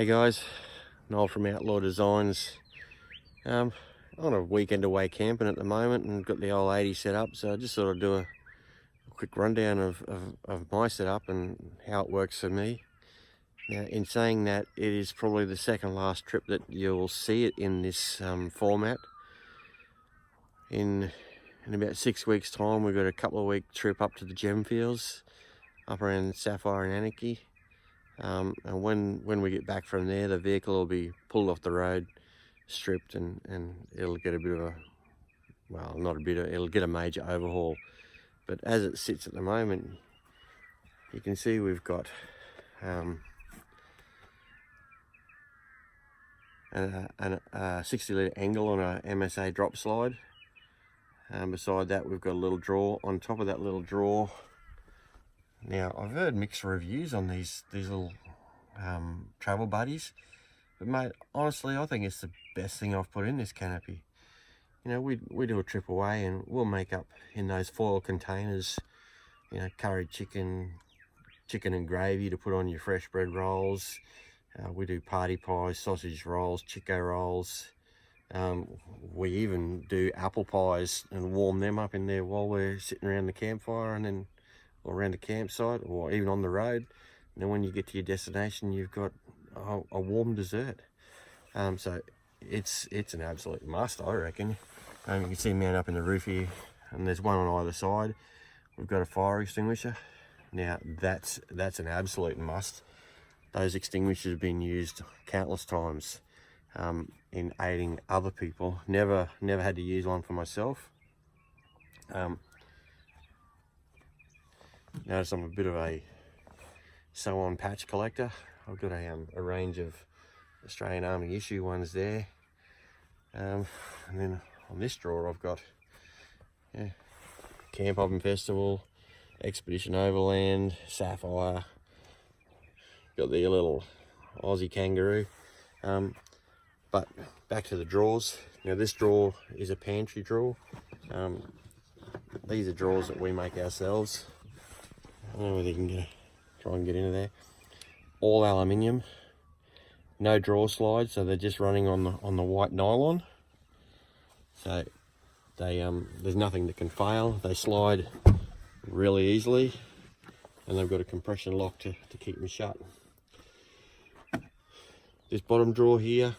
Hey guys, Noel from Outlaw Designs. On a weekend away camping at the moment and got the old 80 set up, so I just sort of do a quick rundown of my setup and how it works for me. Now, in saying that, it is probably the second last trip that you'll see it in this format. In about 6 weeks' time, we've got a couple of week trip up to the Gemfields, up around Sapphire and Anarchy. And when we get back from there, the vehicle will be pulled off the road, stripped, and it'll get a bit of a, well, not a bit of, it'll get a major overhaul. But as it sits at the moment, you can see we've got a 60 litre angle on a MSA drop slide. Beside that, we've got a little drawer. On top of that little drawer, now I've heard mixed reviews on these little travel buddies, but mate, honestly, I think it's the best thing I've put in this canopy. You know, we do a trip away and we'll make up in those foil containers, you know, curried chicken and gravy to put on your fresh bread rolls. We do party pies, sausage rolls, Chico rolls. We even do apple pies and warm them up in there while we're sitting around the campfire, and then or around the campsite, or even on the road. And then when you get to your destination, you've got a warm dessert. So it's an absolute must, I reckon. You can see me up in the roof here, and there's one on either side. We've got a fire extinguisher. Now that's an absolute must. Those extinguishers have been used countless times in aiding other people. Never had to use one for myself. Notice I'm a bit of a sew-on patch collector. I've got a range of Australian Army issue ones there. And then on this drawer I've got Camp Hopping Festival, Expedition Overland, Sapphire. Got the little Aussie kangaroo. But back to the drawers. Now this drawer is a pantry drawer. These are drawers that we make ourselves. I don't know whether you can try and get into there. All aluminium, no drawer slides, so they're just running on the white nylon. So they there's nothing that can fail. They slide really easily, and they've got a compression lock to keep them shut. This bottom drawer here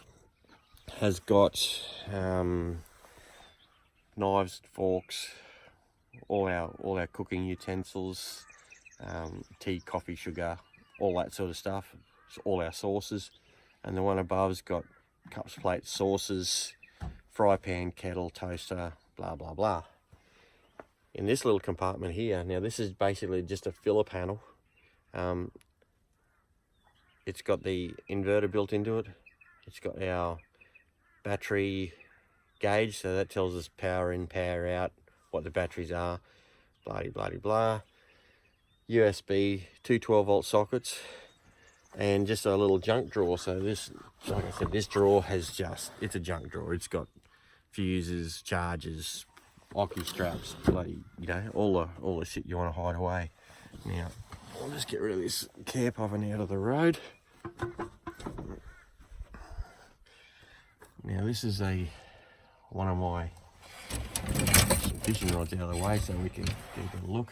has got knives, forks, all our cooking utensils, tea, coffee, sugar, all that sort of stuff. It's all our sauces. And the one above's got cups, plates, sauces, fry pan, kettle, toaster, blah blah blah. In this little compartment here, now this is basically just a filler panel. It's got the inverter built into it. It's got our battery gauge, so that tells us power in, power out, what the batteries are, blah blah blah. USB, two 12-volt sockets, and just a little junk drawer. So this, like I said, this drawer has it's a junk drawer. It's got fuses, chargers, ocky straps, bloody, you know, all the shit you want to hide away. Now, I'll just get rid of this camp oven out of the road. Now this is one of my fishing rods out of the way so we can get a look.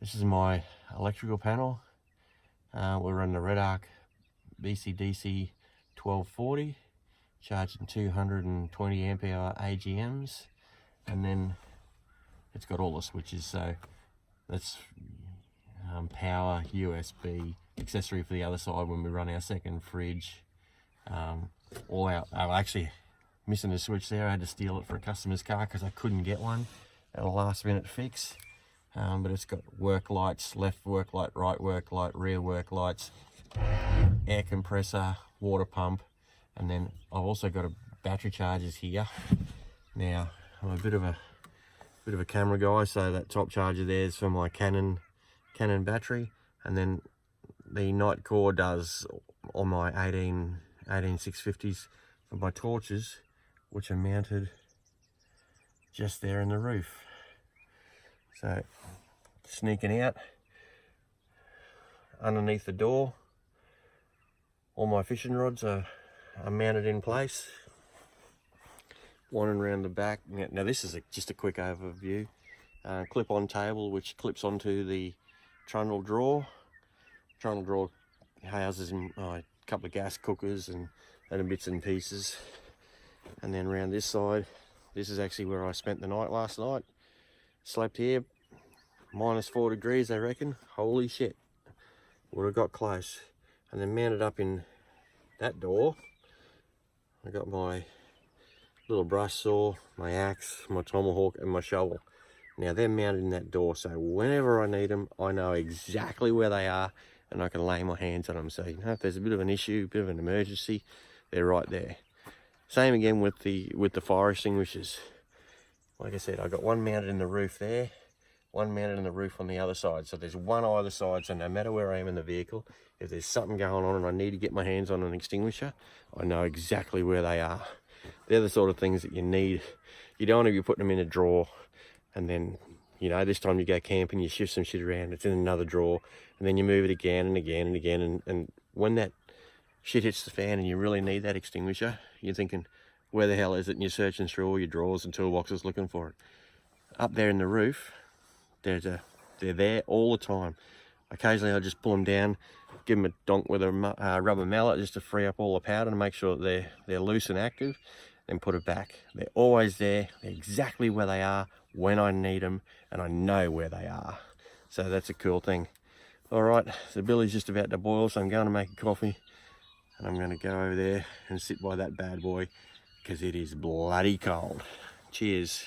This is my electrical panel. We're running the Red Arc BCDC 1240, charging 220 amp hour AGMs, and then it's got all the switches. So that's power, USB, accessory for the other side when we run our second fridge. I'm actually missing a switch there. I had to steal it for a customer's car because I couldn't get one at a last minute fix. But it's got work lights, left work light, right work light, rear work lights, air compressor, water pump, and then I've also got a battery chargers here. Now I'm a bit of a camera guy, so that top charger there is for my Canon battery, and then the Nitecore does on my 18 650s for my torches, which are mounted just there in the roof. So sneaking out underneath the door, All my fishing rods are mounted in place. Winding around the back. Now this is just a quick overview. Clip-on table which clips onto the trundle drawer. Trundle drawer houses a couple of gas cookers and bits and pieces. And then around this side, this is actually where I spent the night last night. Slept here, -4 degrees they reckon. Holy shit, would have got close. And then mounted up in that door, I got my little brush saw, my axe, my tomahawk and my shovel. Now they're mounted in that door, so whenever I need them, I know exactly where they are and I can lay my hands on them. So you know, if there's a bit of an issue, a bit of an emergency, they're right there. Same again with the fire extinguishers. Like I said, I got one mounted in the roof there, one mounted in the roof on the other side. So there's one either side, so no matter where I am in the vehicle, if there's something going on and I need to get my hands on an extinguisher, I know exactly where they are. They're the sort of things that you need. You don't want to be putting them in a drawer and then, you know, this time you go camping, you shift some shit around, it's in another drawer, and then you move it again and again and again. And when that shit hits the fan and you really need that extinguisher, you're thinking, where the hell is it? And you're searching through all your drawers and toolboxes looking for it. Up there in the roof, they're there all the time. Occasionally I'll just pull them down, give them a donk with a rubber mallet just to free up all the powder and make sure that they're loose and active, then put it back. They're always there. They're exactly where they are when I need them, and I know where they are. So that's a cool thing. All right, the billy's just about to boil, so I'm going to make a coffee, and I'm going to go over there and sit by that bad boy because it is bloody cold. Cheers.